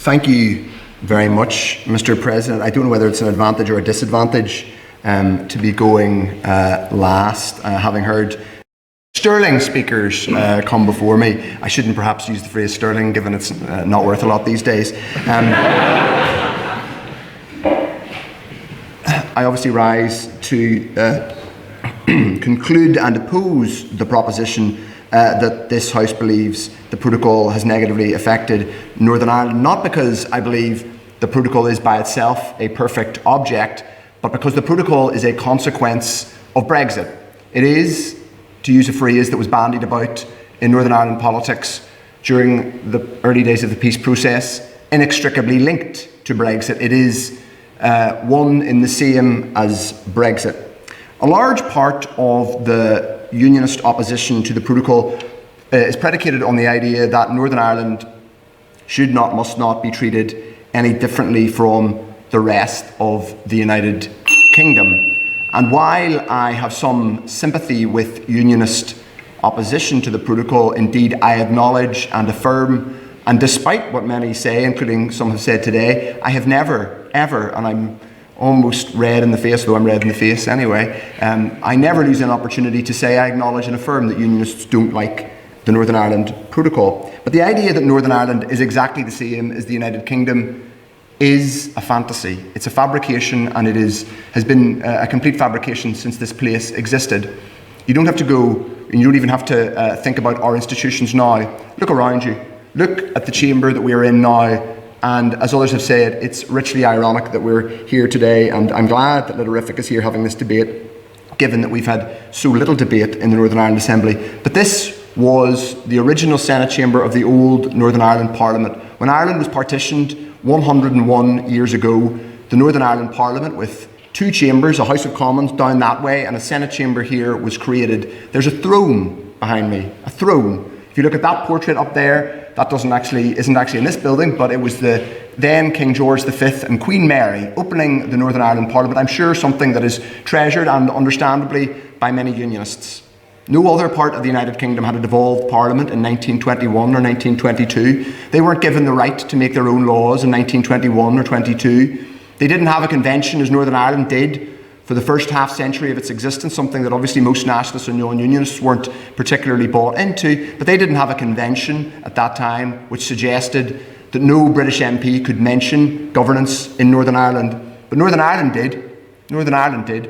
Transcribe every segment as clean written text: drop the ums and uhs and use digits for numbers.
Thank you very much, Mr. President. I don't know whether it's an advantage or a disadvantage to be going last, having heard sterling speakers come before me. I shouldn't perhaps use the phrase sterling, given it's not worth a lot these days. I obviously rise to conclude and oppose the proposition that this House believes the protocol has negatively affected Northern Ireland, not because I believe the protocol is by itself a perfect object, but because the protocol is a consequence of Brexit. It is, to use a phrase that was bandied about in Northern Ireland politics during the early days of the peace process, inextricably linked to Brexit. It is one in the same as Brexit. A large part of the Unionist opposition to the protocol is predicated on the idea that Northern Ireland should not, must not be treated any differently from the rest of the United Kingdom. And while I have some sympathy with Unionist opposition to the protocol, indeed I acknowledge and affirm, and despite what many say, including some have said today, I have never, ever, and I'm almost red in the face, though I'm red in the face anyway, I never lose an opportunity to say I acknowledge and affirm that Unionists don't like the Northern Ireland Protocol. But the idea that Northern Ireland is exactly the same as the United Kingdom is a fantasy. It's a fabrication, and it has been a complete fabrication since this place existed. You don't have to go, and you don't even have to think about our institutions now. Look around you. Look at the chamber that we are in now. And as others have said, it's richly ironic that we're here today, and I'm glad that Litterific is here having this debate, given that we've had so little debate in the Northern Ireland Assembly. But this was the original Senate chamber of the old Northern Ireland Parliament. When Ireland was partitioned 101 years ago, the Northern Ireland Parliament, with two chambers, a House of Commons down that way and a Senate chamber here, was created. There's a throne behind me, a throne. If you look at that portrait up there, that isn't actually in this building, but it was the then King George V and Queen Mary opening the Northern Ireland Parliament. I'm sure something that is treasured, and understandably, by many Unionists. No other part of the United Kingdom had a devolved Parliament in 1921 or 1922. They weren't given the right to make their own laws in 1921 or 22. They didn't have a convention, as Northern Ireland did, for the first half century of its existence, something that obviously most nationalists and non-unionists weren't particularly bought into, but they didn't have a convention at that time which suggested that no British MP could mention governance in Northern Ireland. But Northern Ireland did. Northern Ireland did.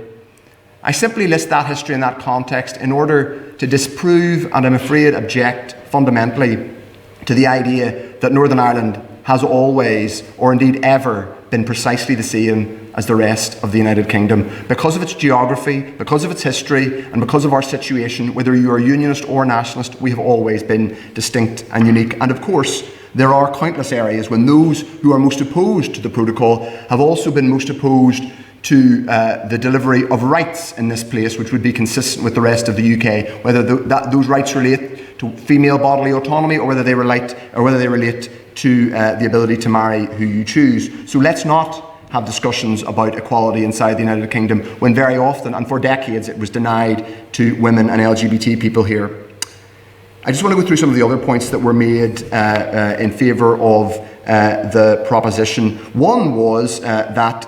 I simply list that history in that context in order to disprove, and I'm afraid object fundamentally, to the idea that Northern Ireland has always, or indeed ever, been precisely the same as the rest of the United Kingdom. Because of its geography, because of its history, and because of our situation, whether you are Unionist or Nationalist, we have always been distinct and unique. And of course, there are countless areas when those who are most opposed to the protocol have also been most opposed to the delivery of rights in this place, which would be consistent with the rest of the UK, whether those rights relate to female bodily autonomy, or whether they relate to the ability to marry who you choose. So let's not have discussions about equality inside the United Kingdom, when very often, and for decades, it was denied to women and LGBT people here. I just want to go through some of the other points that were made in favour of the proposition. One was that,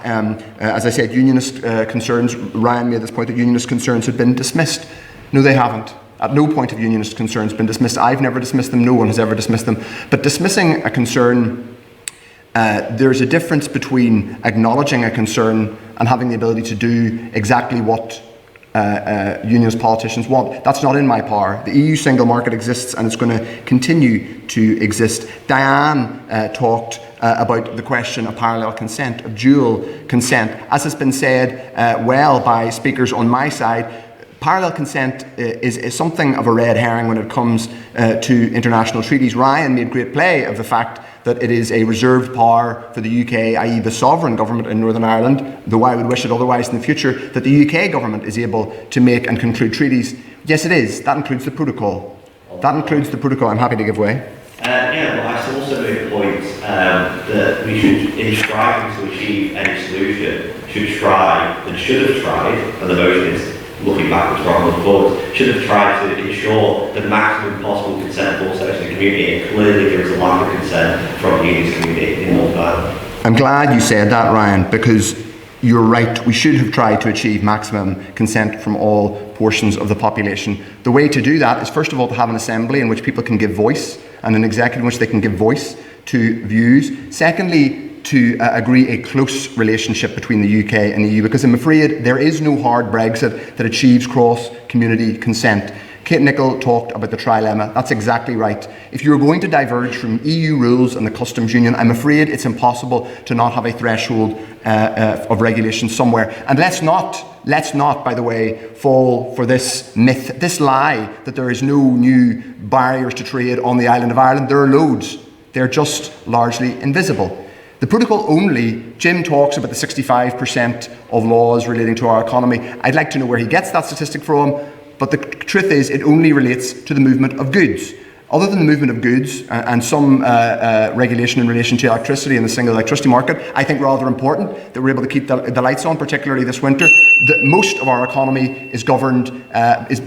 as I said, Unionist concerns, Ryan made this point, that Unionist concerns had been dismissed. No, they haven't. At no point have Unionist concerns been dismissed. I've never dismissed them, no one has ever dismissed them. But dismissing a concern, there's a difference between acknowledging a concern and having the ability to do exactly what Unionist politicians want. That's not in my power. The EU single market exists, and it's going to continue to exist. Diane talked about the question of parallel consent, of dual consent. As has been said well by speakers on my side, parallel consent is something of a red herring when it comes to international treaties. Ryan made great play of the fact that it is a reserved power for the UK, i.e. the sovereign government in Northern Ireland, though I would wish it otherwise in the future, that the UK government is able to make and conclude treaties. Yes, it is. That includes the protocol. That includes the protocol. I'm happy to give way. Well, I also made a point that we should, in striving to achieve any solution, should have tried, and the motion is looking backwards rather than forwards, should have tried to ensure the maximum possible consent for all sections of the community, and clearly there is a lack of consent from the unionist community in Northern Ireland. I'm glad you said that, Ryan, because you're right. We should have tried to achieve maximum consent from all portions of the population. The way to do that is, first of all, to have an assembly in which people can give voice, and an executive in which they can give voice to views. Secondly, to agree a close relationship between the UK and the EU, because I'm afraid there is no hard Brexit that achieves cross-community consent. Kate Nicholl talked about the trilemma. That's exactly right. If you're going to diverge from EU rules and the customs union, I'm afraid it's impossible to not have a threshold of regulation somewhere. And let's not, by the way, fall for this myth, this lie that there is no new barriers to trade on the island of Ireland. There are loads. They're just largely invisible. The protocol only, Jim talks about the 65% of laws relating to our economy. I'd like to know where he gets that statistic from, but the truth is it only relates to the movement of goods. Other than the movement of goods and some regulation in relation to electricity and the single electricity market, I think rather important that we're able to keep the lights on, particularly this winter. Most of our economy is governed,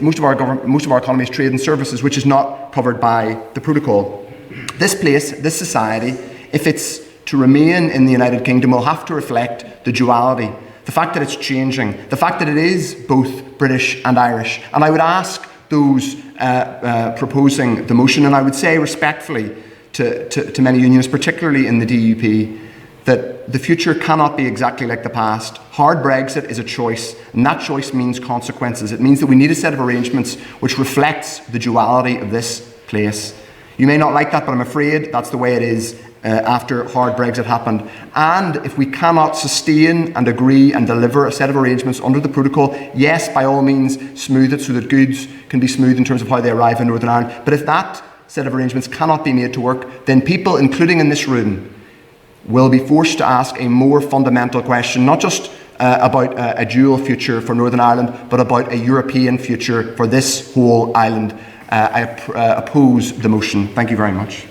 most of our economy is trade and services, which is not covered by the protocol. This place, this society, if it's to remain in the United Kingdom, will have to reflect the duality, the fact that it's changing, the fact that it is both British and Irish. And I would ask those proposing the motion, and I would say respectfully to many unions, particularly in the DUP, that the future cannot be exactly like the past. Hard Brexit is a choice, and that choice means consequences. It means that we need a set of arrangements which reflects the duality of this place. You may not like that, but I'm afraid that's the way it is after hard Brexit happened. And if we cannot sustain and agree and deliver a set of arrangements under the protocol, yes, by all means, smooth it so that goods can be smooth in terms of how they arrive in Northern Ireland. But if that set of arrangements cannot be made to work, then people, including in this room, will be forced to ask a more fundamental question, not just about a dual future for Northern Ireland, but about a European future for this whole island. I oppose the motion. Thank you very much.